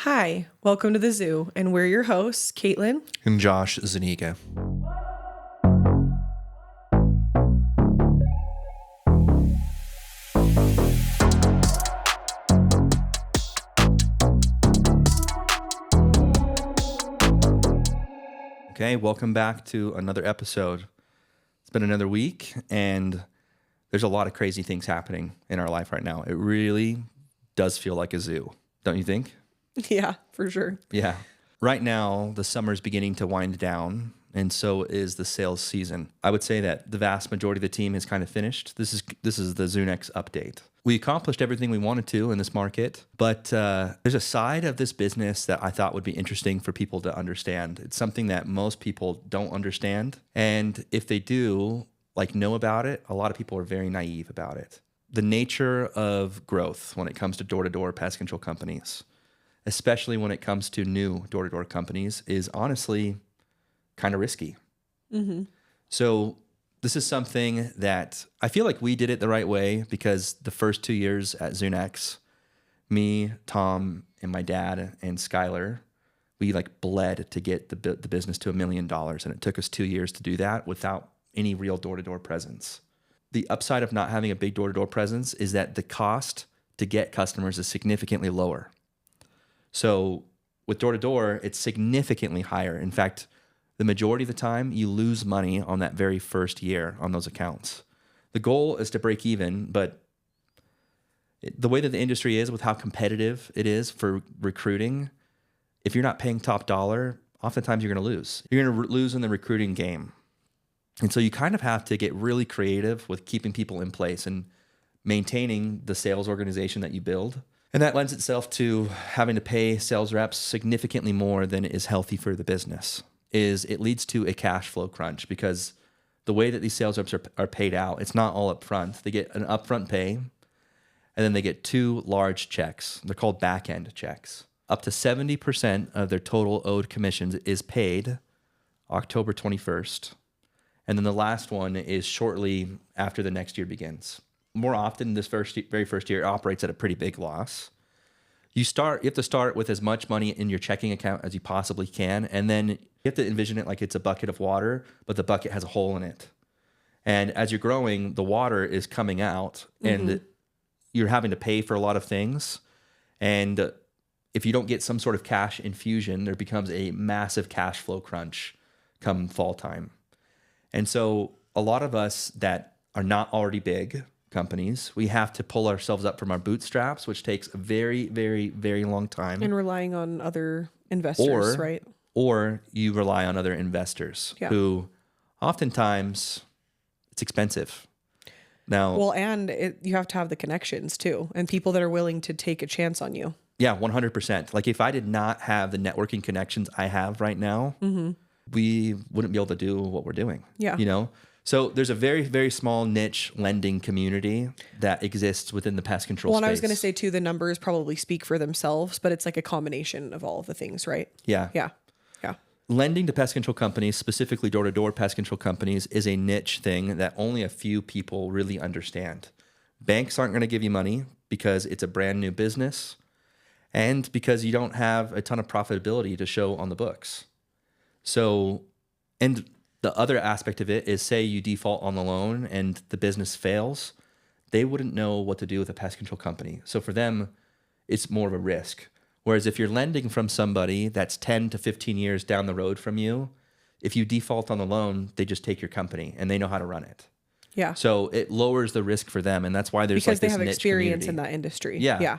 Hi, welcome to the zoo, and we're your hosts, Caitlin. And Josh Zaniga. Okay, welcome back to another episode. It's been another week, and there's a lot of crazy things happening in our life right now. It really does feel like a zoo, don't you think? Yeah, for sure. Yeah. Right now, the summer's beginning to wind down, and so is the sales season. I would say that the vast majority of the team has kind of finished. This is the ZooNext update. We accomplished everything we wanted to in this market, but there's a side of this business that I thought would be interesting for people to understand. It's something that most people don't understand, and if they do, know about it, a lot of people are very naive about it. The nature of growth when it comes to door-to-door pest control companies, especially when it comes to new door-to-door companies, is honestly kind of risky. Mm-hmm. So this is something that I feel like we did it the right way because the first 2 years at ZooNext, me, Tom, and my dad and Skylar, we bled to get the business to $1 million. And it took us 2 years to do that without any real door-to-door presence. The upside of not having a big door-to-door presence is that the cost to get customers is significantly lower. So with door-to-door, it's significantly higher. In fact, the majority of the time, you lose money on that very first year on those accounts. The goal is to break even, but the way that the industry is with how competitive it is for recruiting, if you're not paying top dollar, oftentimes you're going to lose. You're going to lose in the recruiting game. And so you kind of have to get really creative with keeping people in place and maintaining the sales organization that you build. And that lends itself to having to pay sales reps significantly more than is healthy for the business. It leads to a cash flow crunch because the way that these sales reps are paid out, it's not all up front. They get an upfront pay, and then they get 2 large checks. They're called back-end checks. Up to 70% of their total owed commissions is paid October 21st. And then the last one is shortly after the next year begins. More often, this very first year operates at a pretty big loss. You have to start with as much money in your checking account as you possibly can, and then you have to envision it like it's a bucket of water, but the bucket has a hole in it. And as you're growing, the water is coming out, and you're having to pay for a lot of things. And if you don't get some sort of cash infusion, there becomes a massive cash flow crunch come fall time. And so a lot of us that are not already big companies, we have to pull ourselves up from our bootstraps, which takes a very, very, very long time. And relying on other investors, right? Or you rely on other investors who oftentimes it's expensive. Now, well, and you have to have the connections too, and people that are willing to take a chance on you. Yeah, 100%. Like if I did not have the networking connections I have right now, we wouldn't be able to do what we're doing. Yeah. You know? So there's a very, very small niche lending community that exists within the pest control space. Well, and I was going to say too, the numbers probably speak for themselves, but it's like a combination of all of the things, right? Yeah. Yeah. Yeah. Lending to pest control companies, specifically door-to-door pest control companies, is a niche thing that only a few people really understand. Banks aren't going to give you money because it's a brand new business and because you don't have a ton of profitability to show on the books. So, and the other aspect of it is, say you default on the loan and the business fails, they wouldn't know what to do with a pest control company. So for them, it's more of a risk. Whereas if you're lending from somebody that's 10 to 15 years down the road from you, if you default on the loan, they just take your company and they know how to run it. Yeah. So it lowers the risk for them. And that's why there's because this they have niche experience community in that industry. Yeah. Yeah.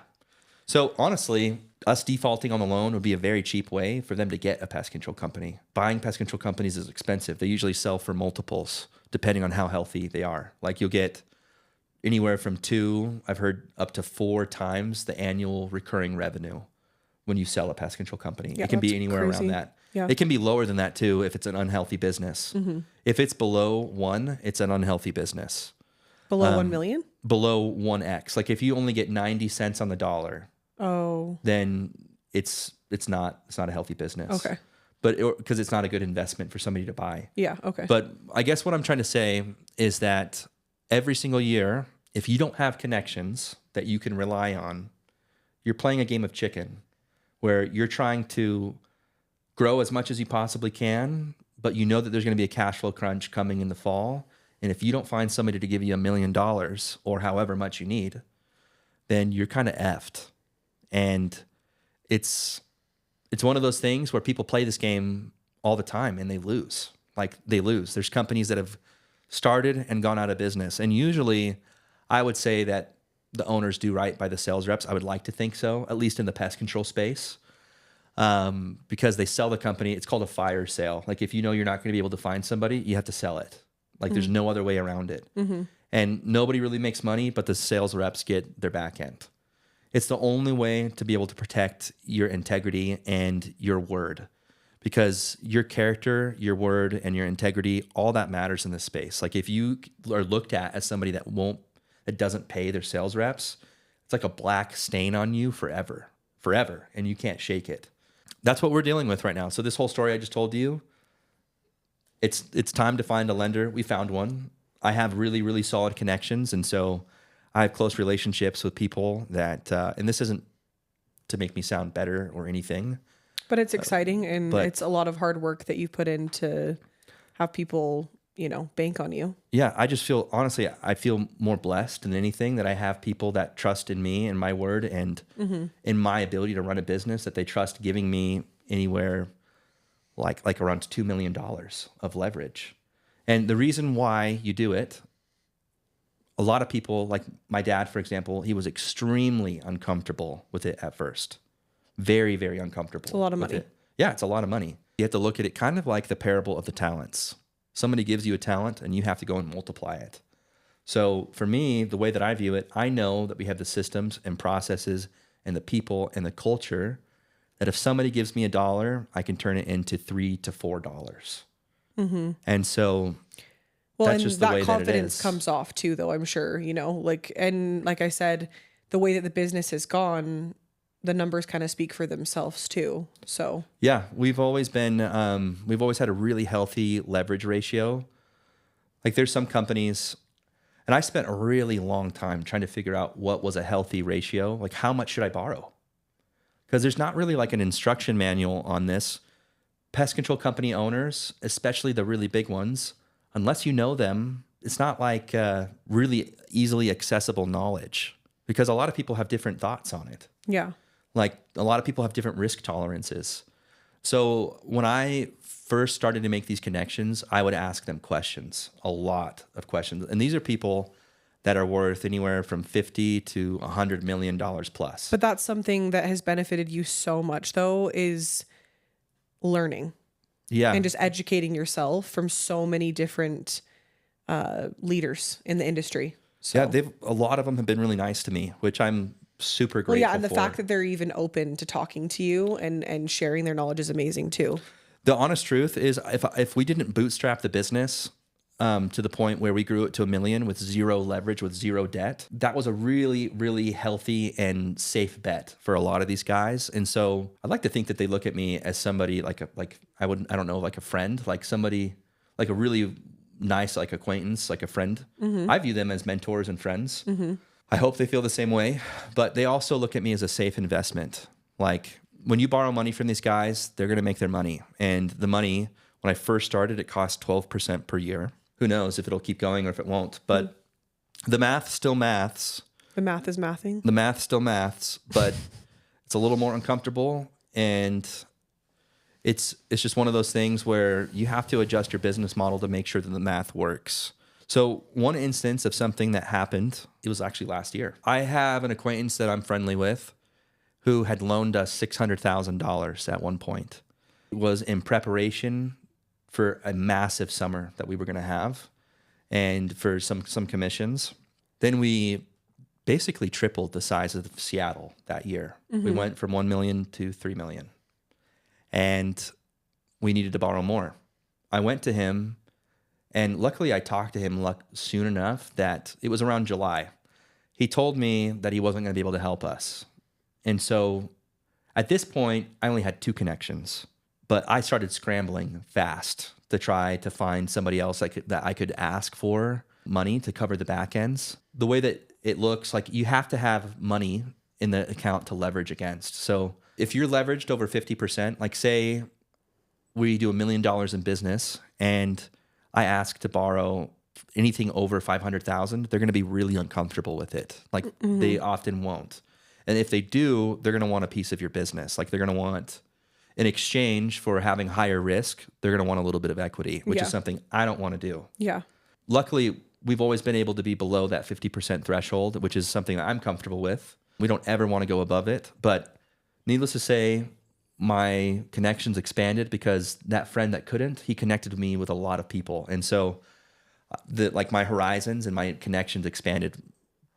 So honestly, us defaulting on the loan would be a very cheap way for them to get a pest control company. Buying pest control companies is expensive. They usually sell for multiples depending on how healthy they are. Like you'll get anywhere from 2, I've heard up to 4 times the annual recurring revenue when you sell a pest control company. Yeah, it can be that's anywhere crazy. around that. Yeah. It can be lower than that too if it's an unhealthy business. If it's below 1, it's an unhealthy business. Below 1 million? Below 1x. Like if you only get 90 cents on the dollar, then it's not a healthy business. Okay. But because it's not a good investment for somebody to buy. Yeah. Okay. But I guess what I'm trying to say is that every single year, if you don't have connections that you can rely on, you're playing a game of chicken where you're trying to grow as much as you possibly can, but you know that there's going to be a cash flow crunch coming in the fall. And if you don't find somebody to give you $1 million or however much you need, then you're kind of effed. And it's one of those things where people play this game all the time and they lose. Like they lose. There's companies that have started and gone out of business. And usually I would say that the owners do right by the sales reps. I would like to think so, at least in the pest control space, because they sell the company. It's called a fire sale. Like if you know you're not going to be able to find somebody, you have to sell it. Like there's no other way around it. And nobody really makes money, but the sales reps get their back end. It's the only way to be able to protect your integrity and your word, because your character, your word, and your integrity, all that matters in this space. Like if you are looked at as somebody that doesn't pay their sales reps, it's like a black stain on you forever, and you can't shake it. That's what we're dealing with right now. So this whole story I just told you, it's time to find a lender. We found one. I have really, really solid connections, and so I have close relationships with people that, and this isn't to make me sound better or anything. But it's exciting, and it's a lot of hard work that you put in to have people, bank on you. Yeah, I just feel, honestly, I feel more blessed than anything that I have people that trust in me and my word and in my ability to run a business, that they trust giving me anywhere like around $2 million of leverage. And the reason why you do it, a lot of people, like my dad, for example, he was extremely uncomfortable with it at first. Very, very uncomfortable. It's a lot of money. Yeah, it's a lot of money. You have to look at it kind of like the parable of the talents. Somebody gives you a talent and you have to go and multiply it. So for me, the way that I view it, I know that we have the systems and processes and the people and the culture that if somebody gives me $1, I can turn it into $3 to $4. And so that's just the way that it is. That confidence comes off too, though, I'm sure, and like I said, the way that the business has gone, the numbers kind of speak for themselves too. So yeah, we've always had a really healthy leverage ratio. Like there's some companies, and I spent a really long time trying to figure out what was a healthy ratio. Like how much should I borrow? Because there's not really like an instruction manual on this. Pest control company owners, especially the really big ones, unless you know them, it's not like really easily accessible knowledge, because a lot of people have different thoughts on it. Yeah. Like a lot of people have different risk tolerances. So when I first started to make these connections, I would ask them questions, a lot of questions. And these are people that are worth anywhere from $50 to $100 million plus. But that's something that has benefited you so much, though, is learning. Yeah. And just educating yourself from so many different leaders in the industry. So. Yeah, a lot of them have been really nice to me, which I'm super grateful for. Well, yeah, and the fact that they're even open to talking to you and sharing their knowledge is amazing too. The honest truth is, if we didn't bootstrap the business to the point where we grew it to $1 million with zero leverage, with zero debt, that was a really, really healthy and safe bet for a lot of these guys. And so I'd like to think that they look at me as somebody like a friend, like somebody, like a really nice, like acquaintance, like a friend. I view them as mentors and friends. I hope they feel the same way, but they also look at me as a safe investment. Like when you borrow money from these guys, they're going to make their money. And the money, when I first started, it cost 12% per year. Who knows if it'll keep going or if it won't, but the math still maths. The math is mathing. The math still maths, but it's a little more uncomfortable. And it's just one of those things where you have to adjust your business model to make sure that the math works. So one instance of something that happened, it was actually last year. I have an acquaintance that I'm friendly with who had loaned us $600,000 at one point. It was in preparation for a massive summer that we were going to have and for some commissions. Then we basically tripled the size of Seattle that year. We went from 1 million to 3 million. And we needed to borrow more. I went to him, and luckily I talked to him soon enough that it was around July. He told me that he wasn't going to be able to help us. And so at this point, I only had 2 connections, but I started scrambling fast to try to find somebody else that I could ask for money to cover the back ends. The way that it looks, like you have to have money in the account to leverage against. So if you're leveraged over 50%, like say we do $1 million in business and I ask to borrow anything over 500,000, they're going to be really uncomfortable with it. Like they often won't. And if they do, they're going to want a piece of your business. Like they're going to want, in exchange for having higher risk, they're going to want a little bit of equity, which is something I don't want to do. Yeah. Luckily, we've always been able to be below that 50% threshold, which is something that I'm comfortable with. We don't ever want to go above it. But needless to say, my connections expanded because that friend that couldn't, he connected me with a lot of people. And so like my horizons and my connections expanded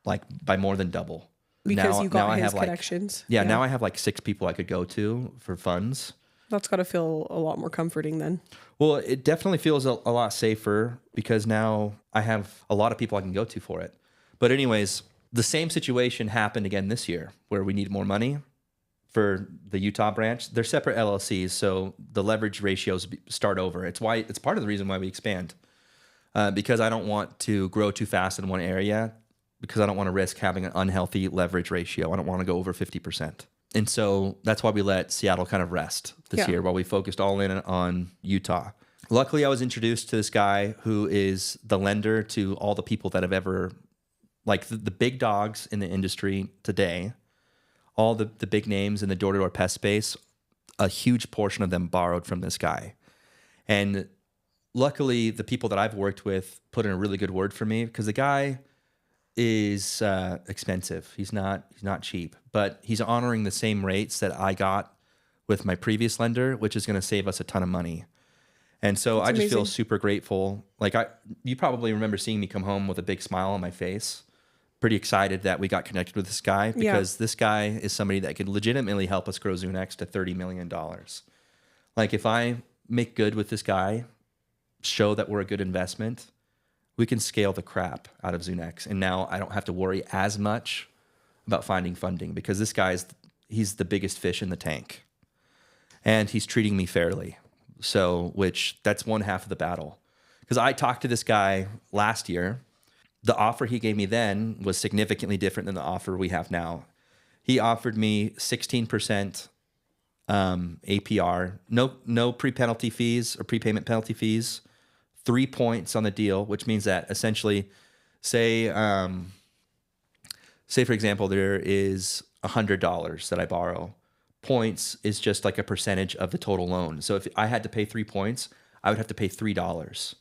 like by more than double. Because now, you got now his I have connections. Like, now I have like 6 people I could go to for funds. That's got to feel a lot more comforting then. Well, it definitely feels a lot safer because now I have a lot of people I can go to for it. But anyways, the same situation happened again this year where we need more money for the Utah branch. They're separate LLCs, so the leverage ratios start over. It's part of the reason why we expand. Because I don't want to grow too fast in one area, because I don't want to risk having an unhealthy leverage ratio. I don't want to go over 50%. And so that's why we let Seattle kind of rest this year while we focused all in on Utah. Luckily, I was introduced to this guy who is the lender to all the people that have ever, like the big dogs in the industry today, all the big names in the door-to-door pest space, a huge portion of them borrowed from this guy. And luckily, the people that I've worked with put in a really good word for me because the guy is expensive. He's not cheap, but he's honoring the same rates that I got with my previous lender, which is going to save us a ton of money. And so I just feel super grateful. Like you probably remember seeing me come home with a big smile on my face, pretty excited that we got connected with this guy because this guy is somebody that could legitimately help us grow ZoomX to $30 million. Like if I make good with this guy, show that we're a good investment, we can scale the crap out of ZoomX. And now I don't have to worry as much about finding funding because this guy's, he's the biggest fish in the tank and he's treating me fairly. So, which that's one half of the battle. Because I talked to this guy last year. The offer he gave me then was significantly different than the offer we have now. He offered me 16% APR, no pre-penalty fees or prepayment penalty fees, 3 points on the deal, which means that essentially, say for example, there is $100 that I borrow. Points is just like a percentage of the total loan. So if I had to pay 3 points, I would have to pay $3.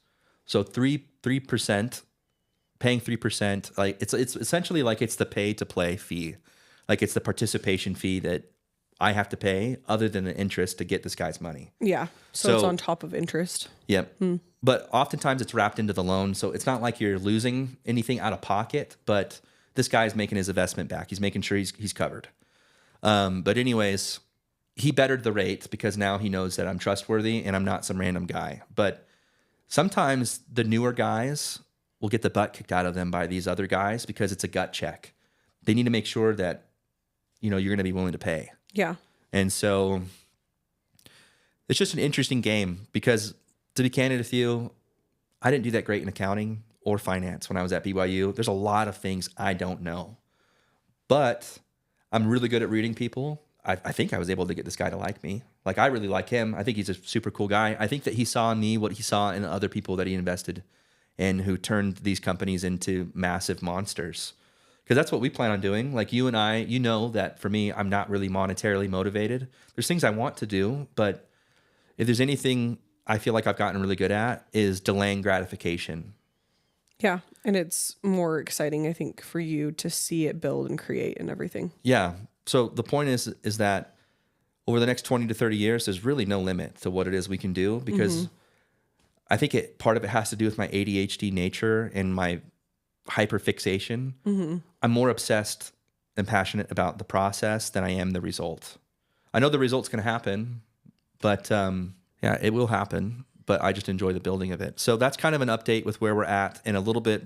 So 3%, paying 3%, like it's essentially like it's the pay to play fee. Like it's the participation fee that I have to pay other than the interest to get this guy's money. Yeah. So it's on top of interest. Yep. But oftentimes it's wrapped into the loan. So it's not like you're losing anything out of pocket, but this guy's making his investment back. He's making sure he's covered. But anyways, he bettered the rate because now he knows that I'm trustworthy and I'm not some random guy. But sometimes the newer guys will get the butt kicked out of them by these other guys because it's a gut check. They need to make sure that, you're going to be willing to pay. Yeah. And so it's just an interesting game because to be candid with you, I didn't do that great in accounting or finance when I was at BYU. There's a lot of things I don't know, but I'm really good at reading people. I think I was able to get this guy to like me. Like, I really like him. I think he's a super cool guy. I think that he saw in me what he saw in other people that he invested in who turned these companies into massive monsters. Because that's what we plan on doing. Like you and I, that for me, I'm not really monetarily motivated. There's things I want to do, but if there's anything I feel like I've gotten really good at is delaying gratification. Yeah. And it's more exciting, I think, for you to see it build and create and everything. Yeah. So the point is that over the next 20 to 30 years, there's really no limit to what it is we can do because I think part of it has to do with my ADHD nature and my hyperfixation. I'm more obsessed and passionate about the process than I am the result. I know the result's going to happen, but yeah, it will happen. But I just enjoy the building of it. So that's kind of an update with where we're at and a little bit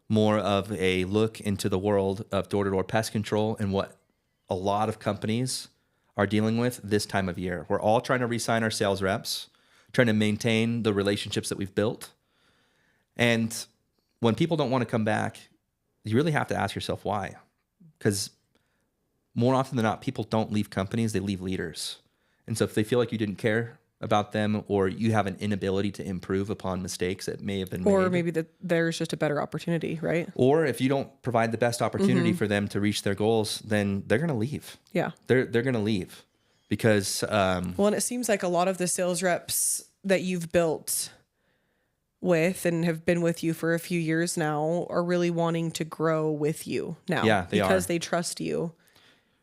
more of a look into the world of door-to-door pest control and what a lot of companies are dealing with this time of year. We're all trying to re-sign our sales reps, trying to maintain the relationships that we've built. And when people don't want to come back, you really have to ask yourself why. Because more often than not, people don't leave companies, they leave leaders. And so if they feel like you didn't care about them, or you have an inability to improve upon mistakes that may have been made. Or maybe that there's just a better opportunity, right? Or if you don't provide the best opportunity for them to reach their goals, then they're going to leave. Yeah. They're going to leave because, Well, and it seems like a lot of the sales reps that you've built with and have been with you for a few years now are really wanting to grow with you now. Yeah, they because are. they trust you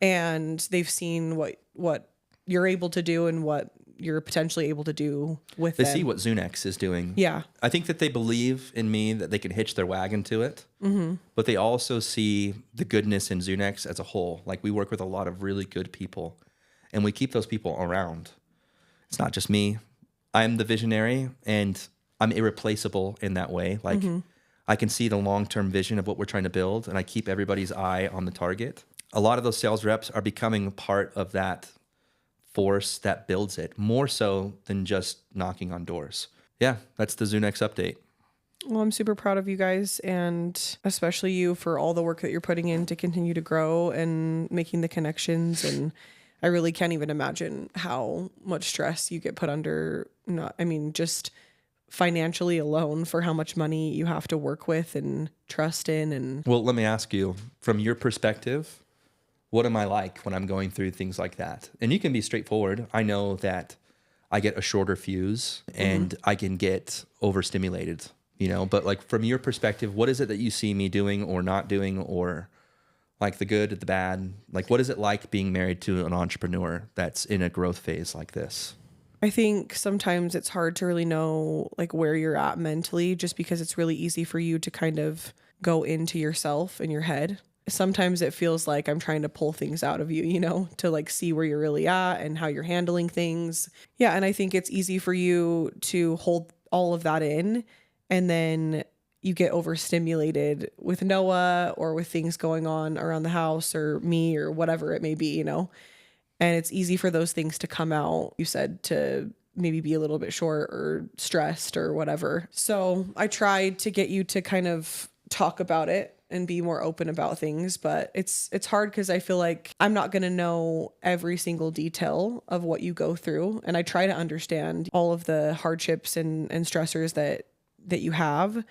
and they've seen what you're able to do and what you're potentially able to do with they them. see what Zunex is doing. Yeah. I think that they believe in me, that they can hitch their wagon to it. But they also see the goodness in Zunex as a whole. Like, we work with a lot of really good people, and we keep those people around. It's not just me. I'm the visionary, and I'm irreplaceable in that way. Like, I can see the long-term vision of what we're trying to build, and I keep everybody's eye on the target. A lot of those sales reps are becoming part of that force that builds it, more so than just knocking on doors. Yeah, that's the Zunex update. Well, I'm super proud of you guys, and especially you for all the work that you're putting in to continue to grow and making the connections. And I really can't even imagine how much stress you get put under. Just financially alone for how much money you have to work with and trust in. And Well, let me ask you, from your perspective, what am I like when I'm going through things like that? And you can be straightforward. I know that I get a shorter fuse and I can get overstimulated, but like, from your perspective, what is it that you see me doing or not doing, or like the good, the bad? Like, what is it like being married to an entrepreneur that's in a growth phase like this? I think sometimes it's hard to really know like where you're at mentally, just because it's really easy for you to kind of go into yourself in your head. Sometimes it feels like I'm trying to pull things out of you, to like see where you're really at and how you're handling things. Yeah. And I think it's easy for you to hold all of that in, and then you get overstimulated with Noah or with things going on around the house or me or whatever it may be, and it's easy for those things to come out. You said to maybe be a little bit short or stressed or whatever. So I tried to get you to kind of talk about it and be more open about things, but it's hard because I feel like I'm not going to know every single detail of what you go through. And I try to understand all of the hardships and stressors that you have,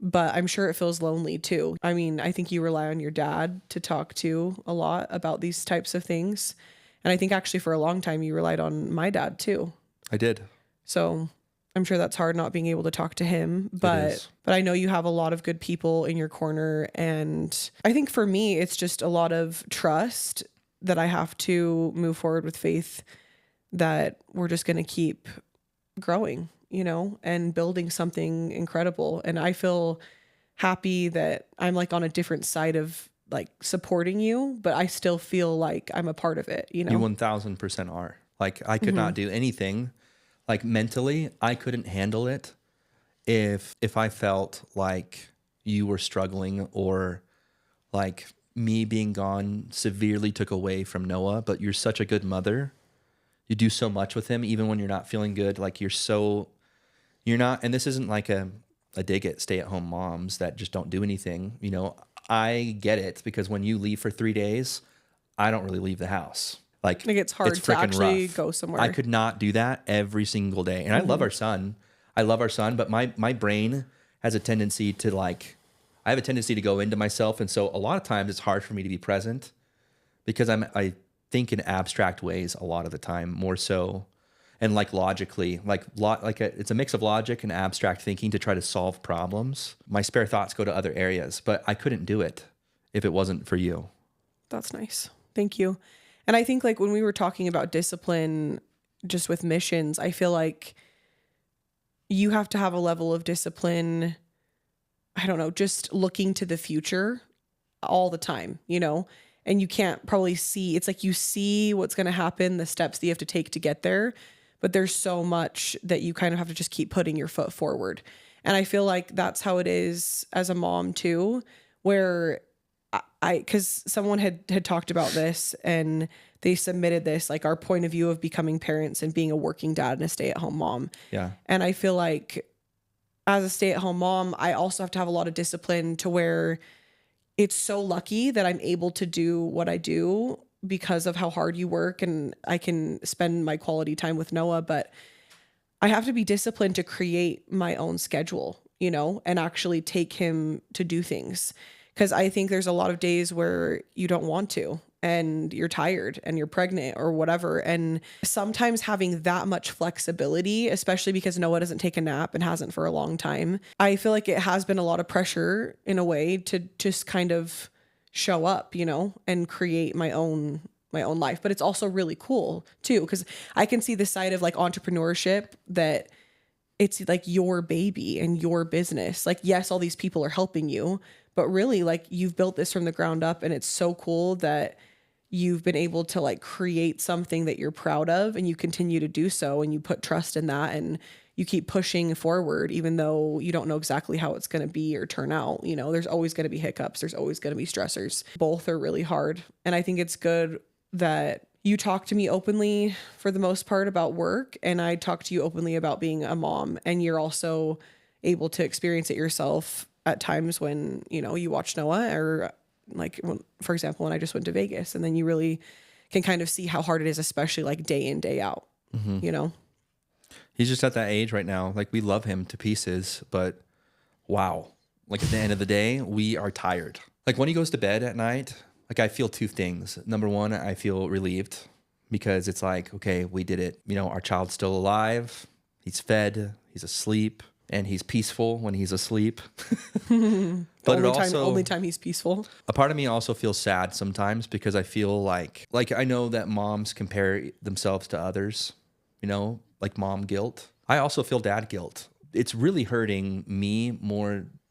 but I'm sure it feels lonely too. I mean, I think you rely on your dad to talk to a lot about these types of things. And I think actually for a long time you relied on my dad too. I did. So I'm sure that's hard not being able to talk to him, but I know you have a lot of good people in your corner. And I think for me, it's just a lot of trust that I have to move forward with faith that we're just going to keep growing, and building something incredible. And I feel happy that I'm like on a different side of like supporting you, but I still feel like I'm a part of it, You 1000% are. Like, I could not do anything. Like, mentally, I couldn't handle it if I felt like you were struggling, or like me being gone severely took away from Noah. But you're such a good mother. You do so much with him, even when you're not feeling good. Like, you're not, and this isn't like a dig at stay-at-home moms that just don't do anything. I get it, because when you leave for 3 days, I don't really leave the house. Like, it's hard to actually go somewhere. I could not do that every single day. And I love our son. But my brain has a tendency to I have a tendency to go into myself. And so a lot of times it's hard for me to be present, because I think in abstract ways a lot of the time, more so. And like logically, it's a mix of logic and abstract thinking to try to solve problems. My spare thoughts go to other areas, but I couldn't do it if it wasn't for you. That's nice. Thank you. And I think like when we were talking about discipline just with missions, I feel like you have to have a level of discipline, I don't know, just looking to the future all the time, and you can't probably see, it's like you see what's going to happen, the steps that you have to take to get there, but there's so much that you kind of have to just keep putting your foot forward. And I feel like that's how it is as a mom too, where because someone had talked about this and they submitted this, like our point of view of becoming parents and being a working dad and a stay-at-home mom. Yeah. And I feel like as a stay-at-home mom, I also have to have a lot of discipline to where it's so lucky that I'm able to do what I do because of how hard you work and I can spend my quality time with Noah, but I have to be disciplined to create my own schedule, you know, and actually take him to do things. Cause I think there's a lot of days where you don't want to and you're tired and you're pregnant or whatever. And sometimes having that much flexibility, especially because Noah doesn't take a nap and hasn't for a long time, I feel like it has been a lot of pressure in a way to just kind of show up, you know, and create my own life. But it's also really cool too, because I can see the side of like entrepreneurship that it's like your baby and your business. Like, yes, all these people are helping you, but really like you've built this from the ground up, and it's so cool that you've been able to like create something that you're proud of, and you continue to do so, and you put trust in that, and you keep pushing forward even though you don't know exactly how it's going to be or turn out. You know, there's always going to be hiccups, there's always going to be stressors. Both are really hard. And I think it's good that you talk to me openly for the most part about work, and I talk to you openly about being a mom, and you're also able to experience it yourself at times when, you know, you watch Noah, or like, for example, when I just went to Vegas, and then you really can kind of see how hard it is, especially like day in, day out, you know? He's just at that age right now. Like, we love him to pieces, but wow. Like, at the end of the day, we are tired. Like, when he goes to bed at night, like, I feel two things. Number one, I feel relieved because it's like, okay, we did it. You know, our child's still alive. He's fed, he's asleep, and he's peaceful when he's asleep. But only time he's peaceful. A part of me also feels sad sometimes because I feel like I know that moms compare themselves to others, you know, like mom guilt. I also feel dad guilt. It's really hurting me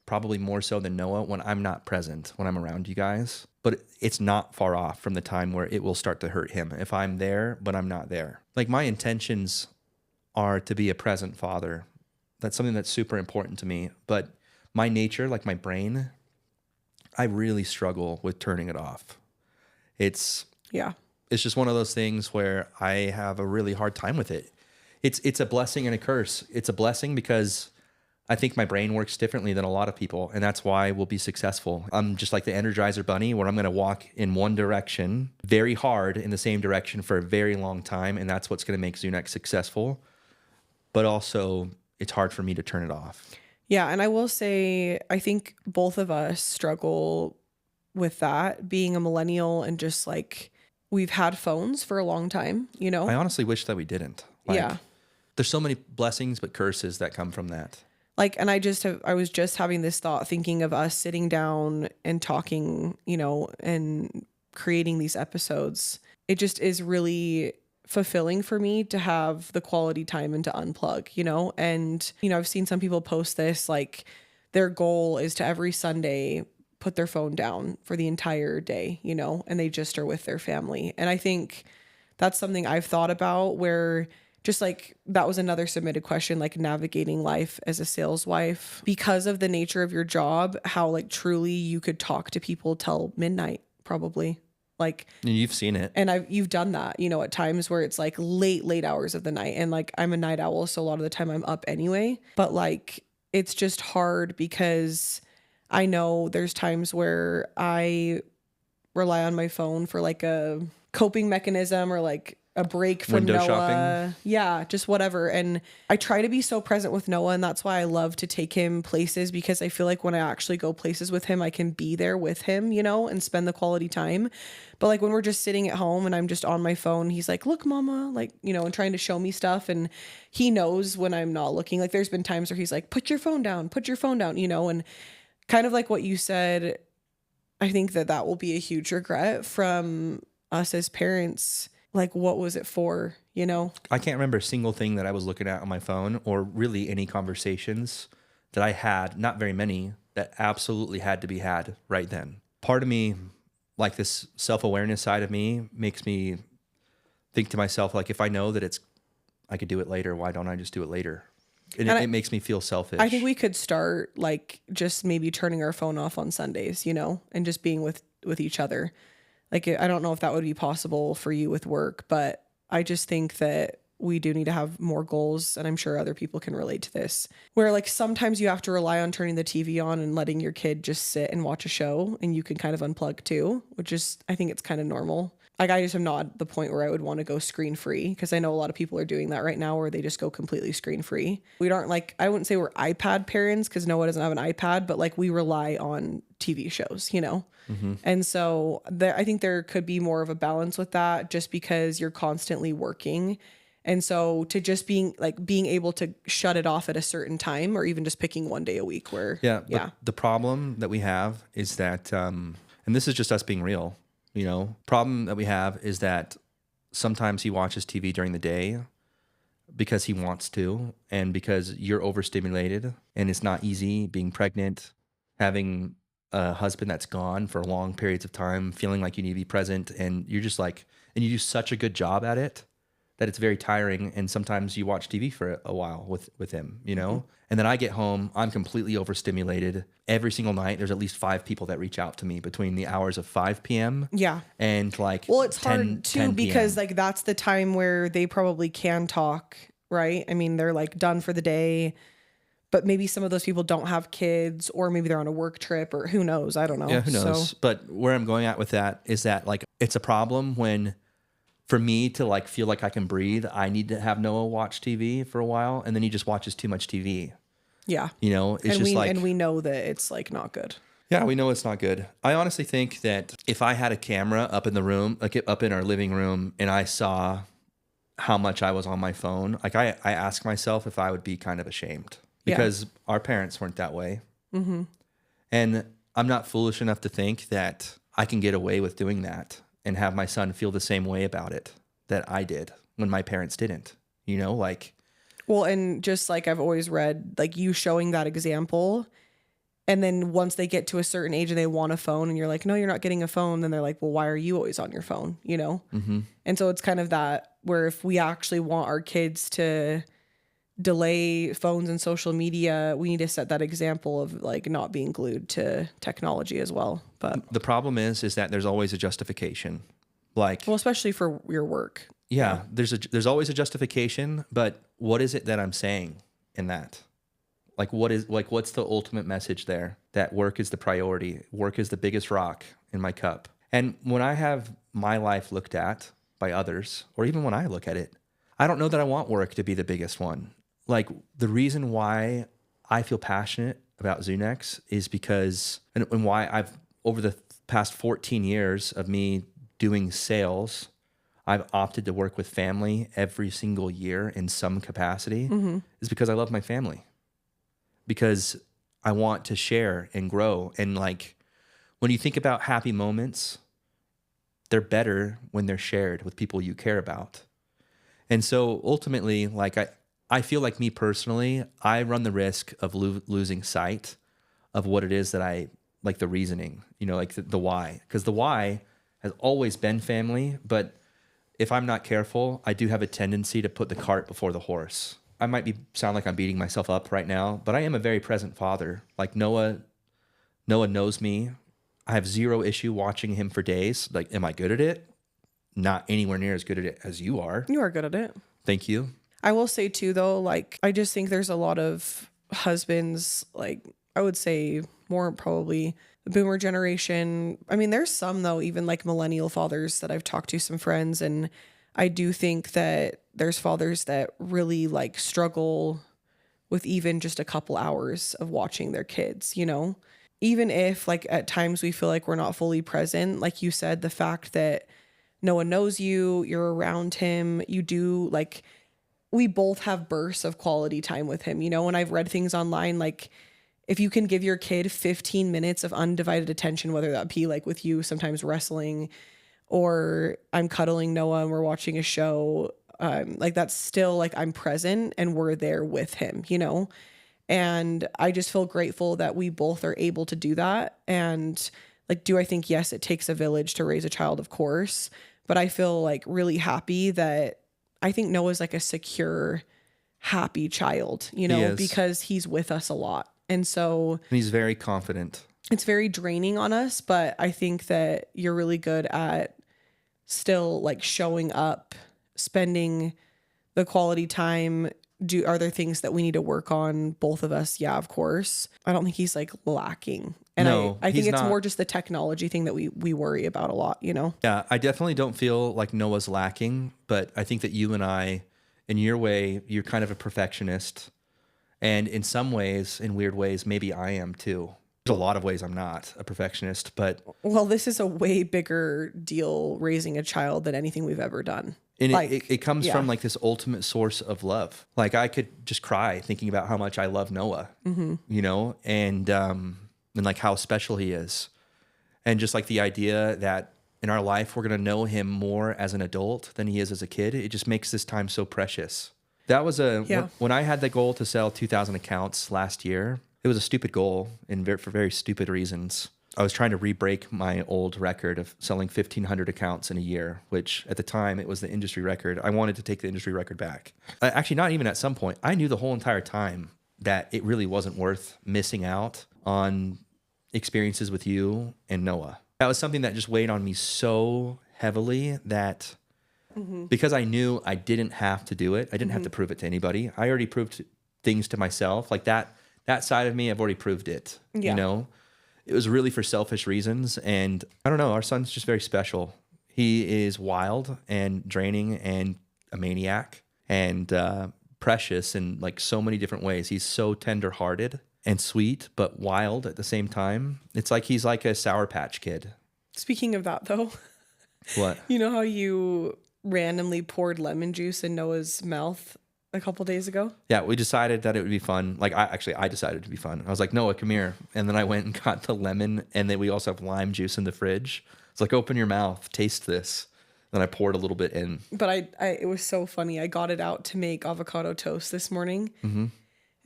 probably more so than Noah when I'm not present, when I'm around you guys. But it's not far off from the time where it will start to hurt him if I'm there, but I'm not there. Like, my intentions are to be a present father. That's something that's super important to me. But my nature, like my brain, I really struggle with turning it off. It's just one of those things where I have a really hard time with it. It's a blessing and a curse. It's a blessing because I think my brain works differently than a lot of people, and that's why we'll be successful. I'm just like the Energizer Bunny, where I'm going to walk in one direction very hard in the same direction for a very long time, and that's what's going to make Zunex successful. But also, it's hard for me to turn it off. Yeah, and I will say, I think both of us struggle with that, being a millennial, and just like we've had phones for a long time, you know? I honestly wish that we didn't. There's so many blessings but curses that come from that. Like, and I was just having this thought, thinking of us sitting down and talking, you know, and creating these episodes. It just is really fulfilling for me to have the quality time and to unplug, you know? And, you know, I've seen some people post this, like their goal is to every Sunday put their phone down for the entire day, you know, and they just are with their family. And I think that's something I've thought about, where just like that was another submitted question, like navigating life as a sales wife because of the nature of your job, how like truly you could talk to people till midnight, probably. Like, you've seen it, and you've done that, you know, at times where it's like late hours of the night, and like I'm a night owl, so a lot of the time I'm up anyway. But like it's just hard because I know there's times where I rely on my phone for like a coping mechanism, or like a break from window Noah. shopping. Yeah, just whatever. And I try to be so present with Noah, and that's why I love to take him places, because I feel like when I actually go places with him, I can be there with him, you know, and spend the quality time. But like when we're just sitting at home and I'm just on my phone, he's like, "Look, mama," like, you know, and trying to show me stuff. And he knows when I'm not looking. Like there's been times where he's like, put your phone down, you know, and kind of like what you said, I think that will be a huge regret from us as parents. Like, what was it for, you know? I can't remember a single thing that I was looking at on my phone, or really any conversations that I had, not very many, that absolutely had to be had right then. Part of me, like this self-awareness side of me, makes me think to myself, like, if I know that I could do it later, why don't I just do it later? And it makes me feel selfish. I think we could start like just maybe turning our phone off on Sundays, you know, and just being with each other. Like, I don't know if that would be possible for you with work, but I just think that we do need to have more goals. And I'm sure other people can relate to this, where like sometimes you have to rely on turning the TV on and letting your kid just sit and watch a show, and you can kind of unplug too, which is, I think it's kind of normal. Like I just am not at the point where I would want to go screen free, because I know a lot of people are doing that right now where they just go completely screen free. We don't like, I wouldn't say we're iPad parents because Noah doesn't have an iPad, but like we rely on TV shows, you know? And so I think there could be more of a balance with that, just because you're constantly working. And so to just being able to shut it off at a certain time, or even just picking one day a week where, Yeah. But the problem that we have is that, and this is just us being real, you know, problem that we have is that sometimes he watches TV during the day because he wants to, and because you're overstimulated and it's not easy being pregnant, having a husband that's gone for long periods of time, feeling like you need to be present, and you're just like, and you do such a good job at it that it's very tiring. And sometimes you watch TV for a while with him, you know? And then I get home, I'm completely overstimulated. Every single night, there's at least 5 people that reach out to me between the hours of 5 p.m. Yeah. and like Well, it's 10, hard too 10 because p.m. like that's the time where they probably can talk, right? I mean, they're like done for the day, but maybe some of those people don't have kids, or maybe they're on a work trip, or who knows? I don't know. Yeah, who knows? So, But where I'm going at with that is that like it's a problem when, for me to like feel like I can breathe, I need to have Noah watch TV for a while, and then he just watches too much TV. yeah. You know, it's And just like, and we know that it's like not good. yeah, we know it's not good. I honestly think that if I had a camera up in the room, like up in our living room, and I saw how much I was on my phone, like I ask myself if I would be kind of ashamed, because our parents weren't that way. And I'm not foolish enough to think that I can get away with doing that and have my son feel the same way about it that I did when my parents didn't, you know, like. Well, and just like I've always read, like you showing that example, and then once they get to a certain age and they want a phone and you're like, no, you're not getting a phone, then they're like, well, why are you always on your phone? You know? And so it's kind of that where if we actually want our kids to delay phones and social media, we need to set that example of like not being glued to technology as well. But The problem is that there's always a justification. Like, well, especially for your work. yeah, there's always a justification, but what is it that I'm saying in that? Like, what's the ultimate message there? That work is the priority. Work is the biggest rock in my cup. And when I have my life looked at by others, or even when I look at it, I don't know that I want work to be the biggest one. Like, the reason why I feel passionate about Zunex is because, and why I've, over the past 14 years of me doing sales, I've opted to work with family every single year in some capacity, is because I love my family. Because I want to share and grow. And like, when you think about happy moments, they're better when they're shared with people you care about. And so ultimately, like I feel like, me personally, I run the risk of losing sight of what it is that I like, the reasoning, you know, like the why. Because the why has always been family, but if I'm not careful, I do have a tendency to put the cart before the horse. I might sound like I'm beating myself up right now, but I am a very present father. Like Noah knows me. I have zero issue watching him for days. Like, am I good at it? Not anywhere near as good at it as you are. You are good at it. Thank you. I will say too, though, like, I just think there's a lot of husbands, like, I would say more probably the boomer generation. I mean, there's some, though, even like millennial fathers that I've talked to, some friends. And I do think that there's fathers that really like struggle with even just a couple hours of watching their kids, you know? Even if like at times we feel like we're not fully present, like you said, the fact that no one knows you, you're around him, you do like, we both have bursts of quality time with him, you know? And I've read things online, like if you can give your kid 15 minutes of undivided attention, whether that be like with you, sometimes wrestling, or I'm cuddling Noah and we're watching a show, like that's still like I'm present and we're there with him, you know? And I just feel grateful that we both are able to do that. And like, do I think, yes, it takes a village to raise a child, of course, but I feel like really happy that I think Noah's like a secure, happy child, you know, because he's with us a lot. And so and he's very confident. It's very draining on us, but I think that you're really good at still like showing up, spending the quality time, are there things that we need to work on, both of us? Yeah, of course. I don't think he's like lacking. And No, I think he's it's not. more just the technology thing that we worry about a lot, you know? Yeah, I definitely don't feel like Noah's lacking, but I think that you and I, in your way, you're kind of a perfectionist. And in some ways, in weird ways, maybe I am too. There's a lot of ways I'm not a perfectionist, but Well, this is a way bigger deal raising a child than anything we've ever done. and Like, it comes yeah. from like this ultimate source of love. Like I could just cry thinking about how much I love Noah, you know, and like how special he is. And just like the idea that in our life, we're going to know him more as an adult than he is as a kid. It just makes this time so precious. That was Yeah. when I had the goal to sell 2,000 accounts last year, it was a stupid goal and for very stupid reasons. I was trying to re-break my old record of selling 1,500 accounts in a year, which at the time it was the industry record. I wanted to take the industry record back. Actually, not even at some point. I knew the whole entire time that it really wasn't worth missing out on experiences with you and Noah. That was something that just weighed on me so heavily that because I knew I didn't have to do it, I didn't have to prove it to anybody. I already proved things to myself. Like that side of me, I've already proved it. Yeah. You know, it was really for selfish reasons. And I don't know, our son's just very special. He is wild and draining and a maniac and precious in like so many different ways. He's so tender-hearted and sweet, but wild at the same time. It's like he's like a Sour Patch Kid. Speaking of that, though, What? you know how you randomly poured lemon juice in Noah's mouth a couple days ago? Yeah, we decided that it would be fun. Like I decided to be fun. I was like, Noah, come here. And then I went and got the lemon, and then we also have lime juice in the fridge. It's like, open your mouth, taste this. Then I poured a little bit in. But it was so funny. I got it out to make avocado toast this morning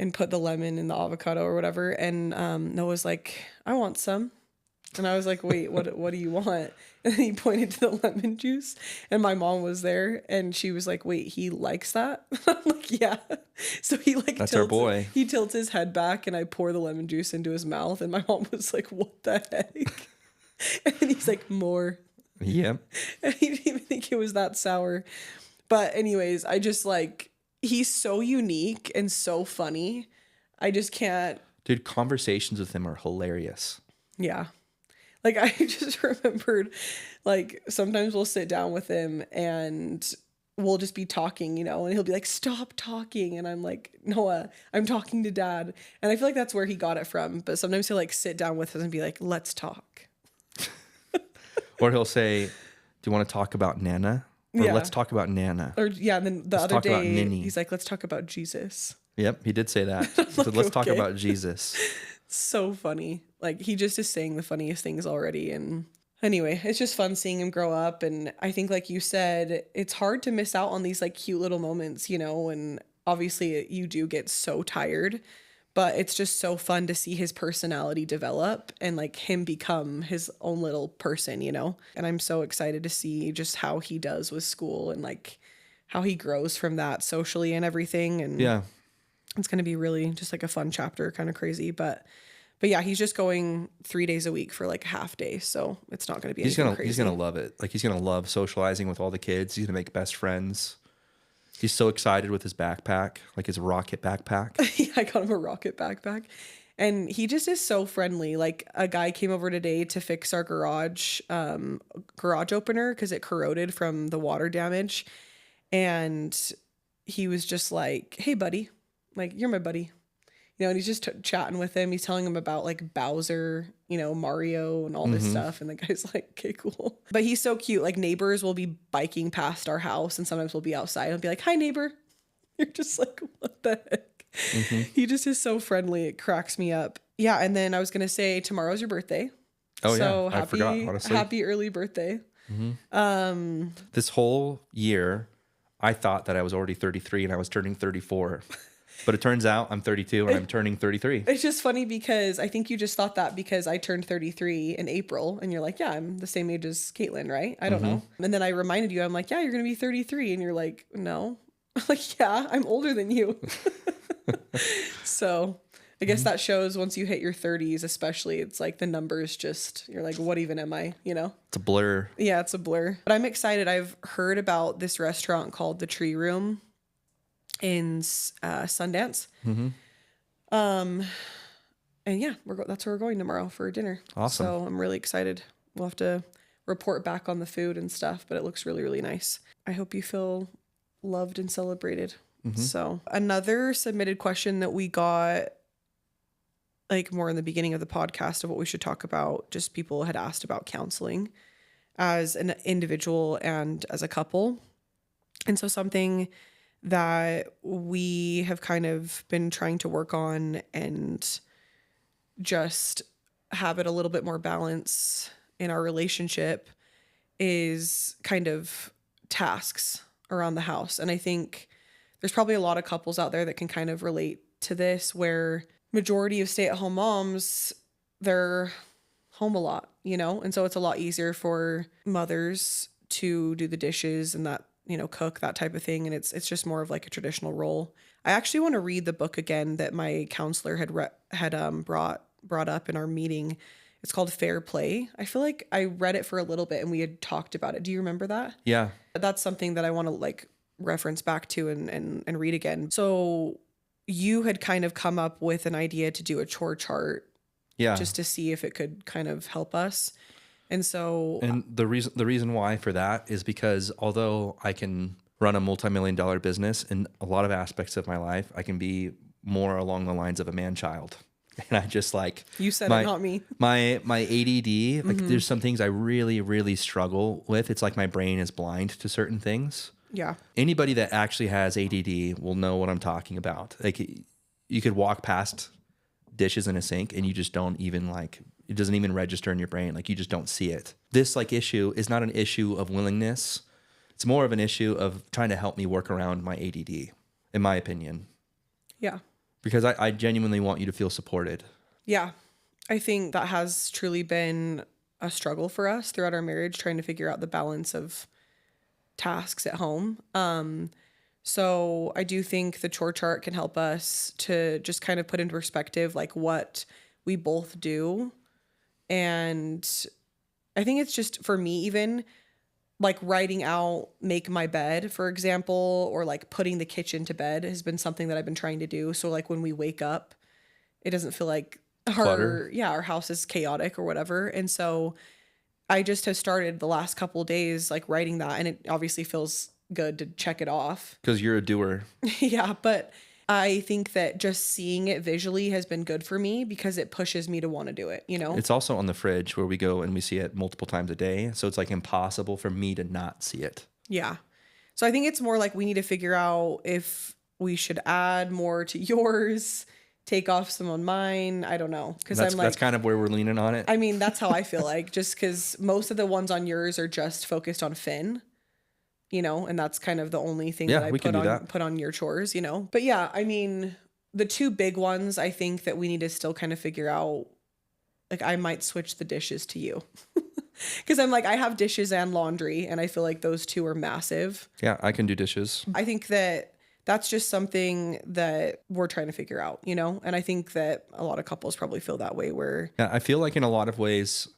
and put the lemon in the avocado or whatever. And Noah's like, I want some. And I was like, wait, what do you want? And then he pointed to the lemon juice, and my mom was there, and she was like, wait, he likes that? I'm like, yeah. So he like That's our boy. He tilts his head back, and I pour the lemon juice into his mouth, and my mom was like, what the heck? And then he's like, more. Yep. And he didn't even think it was that sour. But anyways, I just like, he's so unique and so funny. I just can't. Dude, conversations with him are hilarious. Yeah. Like, I just remembered, like, sometimes we'll sit down with him and we'll just be talking, you know, and he'll be like, stop talking. And I'm like, Noah, I'm talking to Dad. And I feel like that's where he got it from. But sometimes he'll like sit down with us and be like, let's talk. Or he'll say, do you want to talk about Nana? Or Yeah. let's talk about Nana. Or yeah, and then the Let's other talk about day, Ninny. he's like, let's talk about Jesus. Yep, he did say that. He said, let's talk okay. about Jesus. So funny. Like, he just is saying the funniest things already. And anyway, it's just fun seeing him grow up. And I think, like you said, it's hard to miss out on these like cute little moments, you know, and obviously you do get so tired, but it's just so fun to see his personality develop and like him become his own little person, you know? And I'm so excited to see just how he does with school and like how he grows from that socially and everything. And Yeah. it's going to be really just like a fun chapter, kind of crazy, but yeah, he's just going 3 days a week for like a half day. So it's not going to be anything crazy. He's gonna love it. Like he's gonna love socializing with all the kids. He's gonna make best friends. He's so excited with his backpack, like his rocket backpack. Yeah, I got him a rocket backpack. And he just is so friendly. Like, a guy came over today to fix our garage opener because it corroded from the water damage. And he was just like, hey, buddy, like, you're my buddy. You know, and he's just chatting with him. He's telling him about like Bowser, you know, Mario and all this stuff. And the guy's like, okay, cool. But he's so cute. Like, neighbors will be biking past our house and sometimes we'll be outside and be like, hi, neighbor. You're just like, what the heck? He just is so friendly. It cracks me up. Yeah. And then I was going to say, tomorrow's your birthday. Oh, so yeah. I forgot, honestly. Happy early birthday. This whole year, I thought that I was already 33 and I was turning 34. But it turns out I'm 32 and I'm turning 33. It's just funny because I think you just thought that because I turned 33 in April and you're like, yeah, I'm the same age as Caitlin, right? I don't know. And then I reminded you, I'm like, yeah, you're going to be 33. And you're like, no. I'm like, yeah, I'm older than you. So I guess that shows once you hit your 30s, especially, it's like the numbers just, you're like, what even am I, you know? It's a blur. Yeah, it's a blur. But I'm excited. I've heard about this restaurant called The Tree Room. in Sundance. And yeah, that's where we're going tomorrow for dinner. Awesome. So I'm really excited. We'll have to report back on the food and stuff, but it looks really, really nice. I hope you feel loved and celebrated. So another submitted question that we got, like more in the beginning of the podcast, of what we should talk about, just people had asked about counseling as an individual and as a couple. And so something that we have kind of been trying to work on and just have it a little bit more balance in our relationship is kind of tasks around the house. And I think there's probably a lot of couples out there that can kind of relate to this, where majority of stay-at-home moms, they're home a lot, you know? And so it's a lot easier for mothers to do the dishes and that, you know, cook, that type of thing. And it's just more of like a traditional role. I actually want to read the book again that my counselor had brought up in our meeting. It's called Fair Play. I feel like I read it for a little bit and we had talked about it. Do you remember that? Yeah. That's something that I want to like reference back to and read again. So you had kind of come up with an idea to do a chore chart. Yeah. Just to see if it could kind of help us. And so, and the reason why for that is because although I can run a multi-million-dollar business, in a lot of aspects of my life, I can be more along the lines of a man-child. And I just like, you said it, not me. My ADD, like there's some things I really, really struggle with. It's like my brain is blind to certain things. Yeah. Anybody that actually has ADD will know what I'm talking about. Like you could walk past dishes in a sink and you just don't even like, it doesn't even register in your brain. Like you just don't see it. This like issue is not an issue of willingness. It's more of an issue of trying to help me work around my ADD, in my opinion. Yeah. Because I genuinely want you to feel supported. Yeah. I think that has truly been a struggle for us throughout our marriage, trying to figure out the balance of tasks at home. So I do think the chore chart can help us to just kind of put into perspective like what we both do. And I think it's just, for me even, like writing out make my bed, for example, or like putting the kitchen to bed has been something that I've been trying to do. So like when we wake up, it doesn't feel like our house is chaotic or whatever. And so I just have started the last couple of days like writing that, and it obviously feels good to check it off. Because you're a doer. Yeah, but I think that just seeing it visually has been good for me because it pushes me to want to do it, you know? It's also on the fridge where we go and we see it multiple times a day. So it's like impossible for me to not see it. Yeah. So I think it's more like we need to figure out if we should add more to yours, take off some on mine. I don't know. Because I'm like, that's kind of where we're leaning on it. I mean, that's how I feel like, just because most of the ones on yours are just focused on Finn. You know, and that's kind of the only thing that I put on your chores, you know. But yeah, I mean, the two big ones I think that we need to still kind of figure out, like I might switch the dishes to you. Because I'm like, I have dishes and laundry, and I feel like those two are massive. Yeah, I can do dishes. I think that that's just something that we're trying to figure out, you know. And I think that a lot of couples probably feel that way where... Yeah, I feel like in a lot of ways...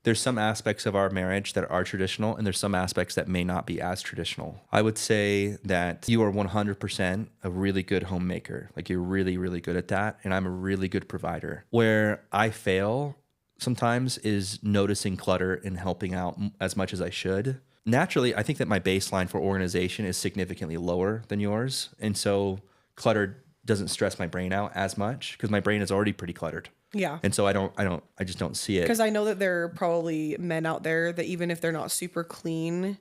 There's some aspects of our marriage that are traditional, and there's some aspects that may not be as traditional. I would say that you are 100% a really good homemaker. Like you're really, really good at that. And I'm a really good provider. Where I fail sometimes is noticing clutter and helping out as much as I should. Naturally, I think that my baseline for organization is significantly lower than yours. And so clutter doesn't stress my brain out as much because my brain is already pretty cluttered. Yeah. And so I just don't see it. Because I know that there are probably men out there that even if they're not super clean,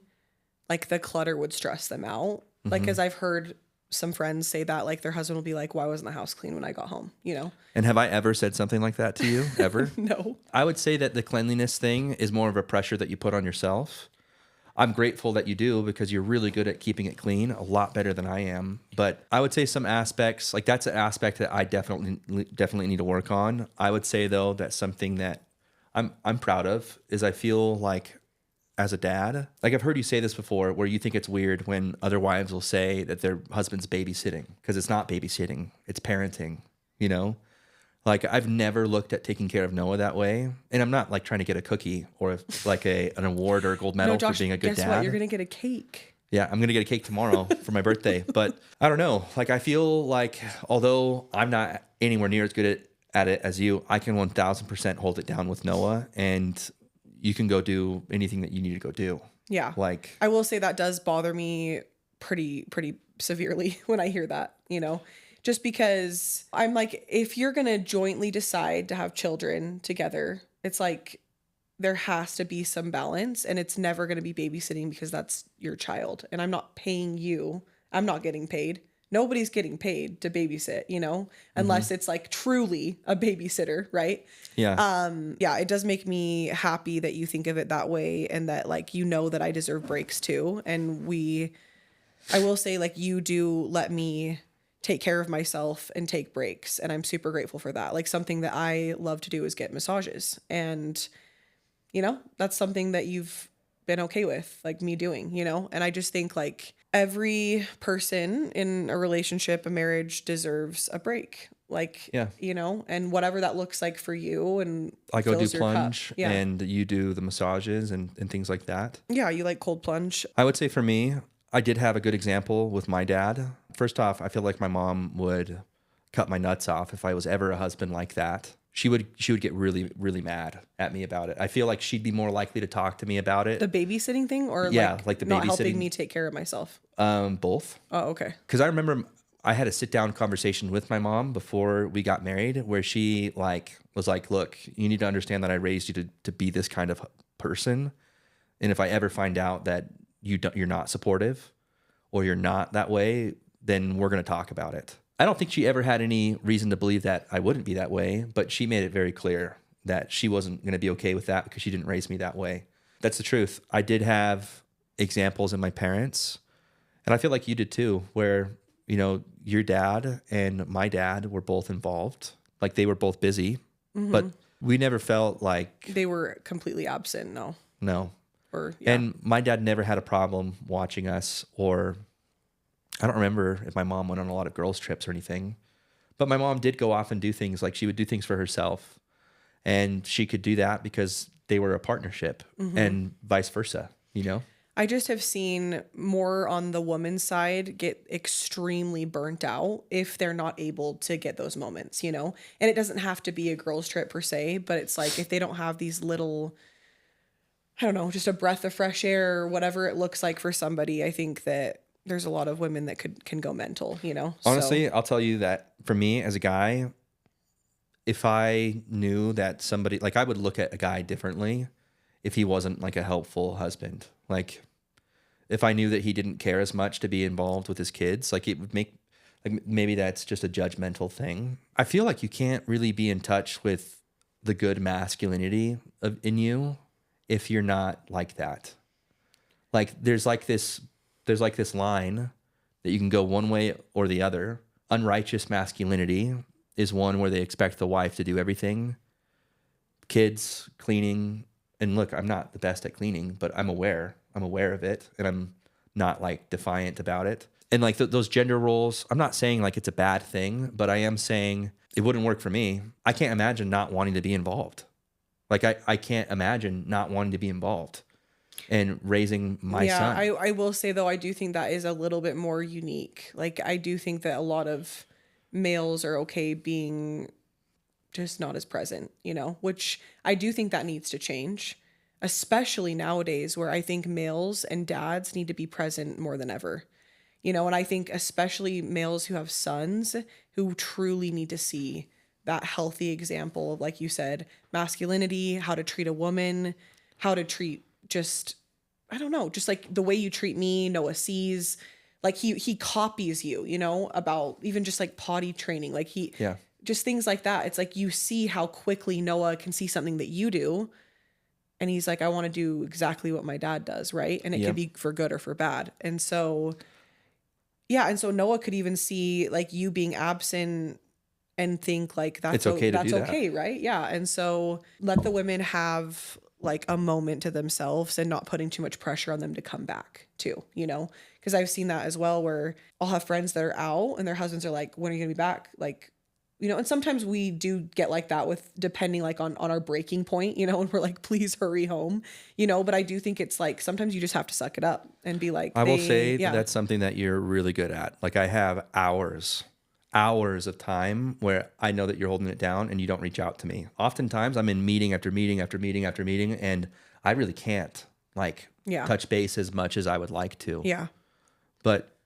like the clutter would stress them out. Mm-hmm. Like, because I've heard some friends say that, like their husband will be like, why wasn't the house clean when I got home? You know? And have I ever said something like that to you? Ever? No. I would say that the cleanliness thing is more of a pressure that you put on yourself. I'm grateful that you do because you're really good at keeping it clean, a lot better than I am. But I would say some aspects, like that's an aspect that I definitely need to work on. I would say though that something that I'm proud of is I feel like as a dad, like I've heard you say this before, where you think it's weird when other wives will say that their husband's babysitting, because it's not babysitting, it's parenting, you know? Like I've never looked at taking care of Noah that way. And I'm not like trying to get a cookie or like an award or a gold medal Josh, for being a good guess dad. What? You're going to get a cake. Yeah, I'm going to get a cake tomorrow for my birthday. But I don't know. Like, I feel like although I'm not anywhere near as good at it as you, I can 1000% hold it down with Noah, and you can go do anything that you need to go do. Yeah. Like, I will say that does bother me pretty severely when I hear that, just because I'm like, if you're going to jointly decide to have children together, it's like there has to be some balance, and it's never going to be babysitting because that's your child. And I'm not paying you. I'm not getting paid. Nobody's getting paid to babysit, unless it's like truly a babysitter, right? yeah. Yeah, it does make me happy that you think of it that way, and that like that I deserve breaks too. And I will say, like, you do let me take care of myself and take breaks, and I'm super grateful for that. Like, something that I love to do is get massages, and that's something that you've been okay with, like me doing, and I just think like every person in a relationship, a marriage, deserves a break. Like, Yeah. And whatever that looks like for you, and I go do fills your cup. plunge, Yeah. and you do the massages and things like that. Yeah, you like cold plunge. I would say for me, I did have a good example with my dad. First off, I feel like my mom would cut my nuts off if I was ever a husband like that. She would get really, really mad at me about it. I feel like she'd be more likely to talk to me about it. The babysitting thing, or Yeah, like the not babysitting. helping me take care of myself? Both. Oh, okay. Because I remember I had a sit down conversation with my mom before we got married, where she was like, "Look, you need to understand that I raised you to be this kind of person, and if I ever find out that you're not supportive, or you're not that way, then we're going to talk about it." I don't think she ever had any reason to believe that I wouldn't be that way, but she made it very clear that she wasn't going to be okay with that because she didn't raise me that way. That's the truth. I did have examples in my parents, and I feel like you did too, where, your dad and my dad were both involved. Like, they were both busy, but we never felt like they were completely absent. No. Or, yeah. And my dad never had a problem watching us, or I don't remember if my mom went on a lot of girls' trips or anything, but my mom did go off and do things. Like, she would do things for herself, and she could do that because they were a partnership, and vice versa, I just have seen more on the woman's side get extremely burnt out if they're not able to get those moments, and it doesn't have to be a girls' trip per se, but it's like if they don't have these little, I don't know, just a breath of fresh air or whatever it looks like for somebody, I think that there's a lot of women that can go mental, Honestly, I'll tell you that for me as a guy, if I knew that somebody, like, I would look at a guy differently if he wasn't like a helpful husband. Like, if I knew that he didn't care as much to be involved with his kids, like, it would make, like, maybe that's just a judgmental thing. I feel like you can't really be in touch with the good masculinity in you if you're not like that. Like, there's like this line that you can go one way or the other. Unrighteous masculinity is one where they expect the wife to do everything. Kids, cleaning, and look, I'm not the best at cleaning, but I'm aware of it, and I'm not like defiant about it. And like those gender roles, I'm not saying like it's a bad thing, but I am saying it wouldn't work for me. I can't imagine not wanting to be involved. Like, I can't imagine not wanting to be involved and raising my son. I will say, though, I do think that is a little bit more unique. Like, I do think that a lot of males are okay being just not as present, which I do think that needs to change, especially nowadays, where I think males and dads need to be present more than ever, and I think especially males who have sons who truly need to see that healthy example of, like you said, masculinity, how to treat a woman, how to treat just, I don't know, just like the way you treat me. Noah sees, like, he copies you, about even just like potty training, like just things like that. It's like you see how quickly Noah can see something that you do, and he's like, I want to do exactly what my dad does, right? And it could be for good or for bad. And so, yeah, and so Noah could even see like you being absent and think like that's okay to that's do that. okay, right? Yeah. And so let the women have like a moment to themselves and not putting too much pressure on them to come back too, because I've seen that as well, where I'll have friends that are out and their husbands are like, when are you gonna be back? Like, you know, and sometimes we do get like that with depending like on our breaking point, you know, and we're like, please hurry home, you know, but I do think it's like sometimes you just have to suck it up and be like, I will say that yeah, that's something that you're really good at. Like I have hours of time where I know that you're holding it down and you don't reach out to me. Oftentimes I'm in meeting after meeting after meeting after meeting, and I really can't like yeah, touch base as much as I would like to. yeah, But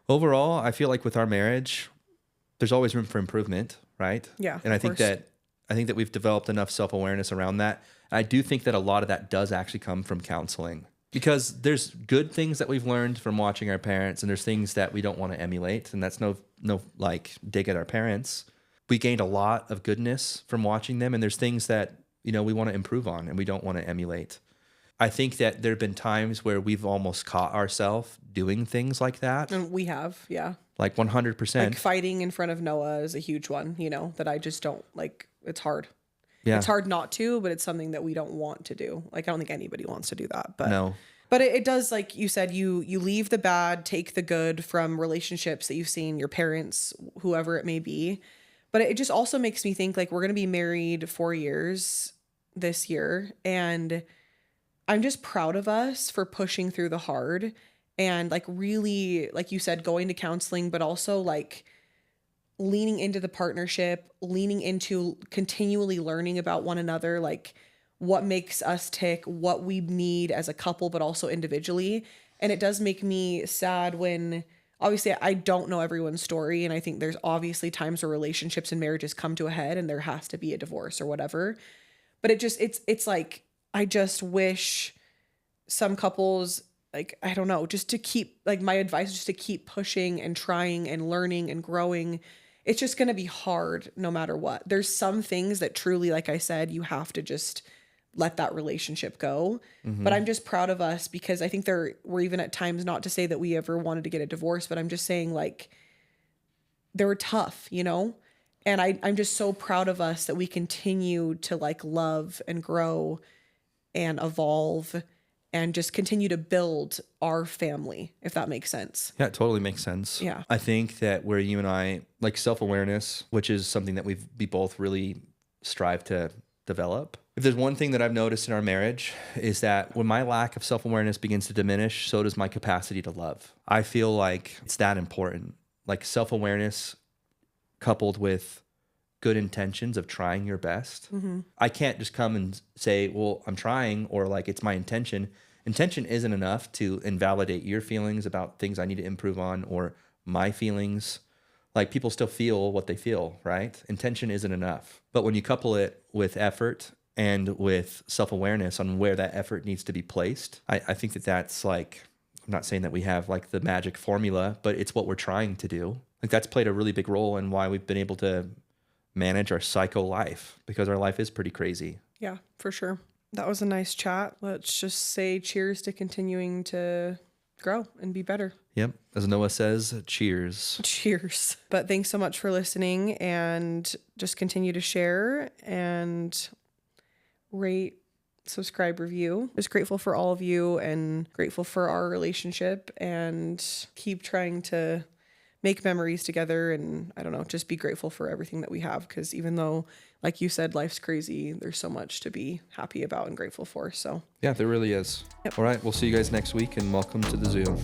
overall, I feel like with our marriage, there's always room for improvement, right? yeah, And of course. I think that we've developed enough self-awareness around that. I do think that a lot of that does actually come from counseling, because there's good things that we've learned from watching our parents, and there's things that we don't want to emulate, and that's no like dig at our parents. We gained a lot of goodness from watching them, and there's things that, you know, we want to improve on and we don't want to emulate. I think that there have been times where we've almost caught ourselves doing things like that. And we have, yeah. Like 100%. Like fighting in front of Noah is a huge one, you know, that I just don't like. It's hard. Yeah. It's hard not to, but it's something that we don't want to do. Like, I don't think anybody wants to do that, but No. but it does, like you said, you leave the bad, take the good from relationships that you've seen, your parents, whoever it may be. But it just also makes me think like we're going to be married 4 years this year, and I'm just proud of us for pushing through the hard and like really, like you said, going to counseling, but also like leaning into the partnership, leaning into continually learning about one another, like what makes us tick, what we need as a couple, but also individually. And it does make me sad when obviously I don't know everyone's story. And I think there's obviously times where relationships and marriages come to a head and there has to be a divorce or whatever. But it's like, I just wish some couples, like, I don't know, just to keep, like, my advice is just to keep pushing and trying and learning and growing. It's just going to be hard no matter what. There's some things that truly, like I said, you have to just let that relationship go. But I'm just proud of us because I think there were even at times, not to say that we ever wanted to get a divorce, but I'm just saying like they were tough, you know? And I'm just so proud of us that we continue to like love and grow and evolve and just continue to build our family, if that makes sense. Yeah, it totally makes sense. Yeah. I think that where you and I, like self-awareness, which is something that we both really strive to develop. If there's one thing that I've noticed in our marriage is that when my lack of self-awareness begins to diminish, so does my capacity to love. I feel like it's that important. Like self-awareness coupled with good intentions of trying your best. I can't just come and say, well, I'm trying, or like it's my intention. Intention isn't enough to invalidate your feelings about things I need to improve on, or my feelings. Like people still feel what they feel, right? Intention isn't enough. But when you couple it with effort and with self-awareness on where that effort needs to be placed, I think that that's like, I'm not saying that we have like the magic formula, but it's what we're trying to do. Like that's played a really big role in why we've been able to manage our psycho life, because our life is pretty crazy. Yeah, for sure. That was a nice chat. Let's just say cheers to continuing to grow and be better. Yep. As Noah says, cheers. Cheers. But thanks so much for listening, and just continue to share and rate, subscribe, review. Just grateful for all of you and grateful for our relationship, and keep trying to make memories together. And I don't know, just be grateful for everything that we have. Because even though, like you said, life's crazy, there's so much to be happy about and grateful for. So Yeah, there really is. Yep. All right. We'll see you guys next week, and welcome to the zoo.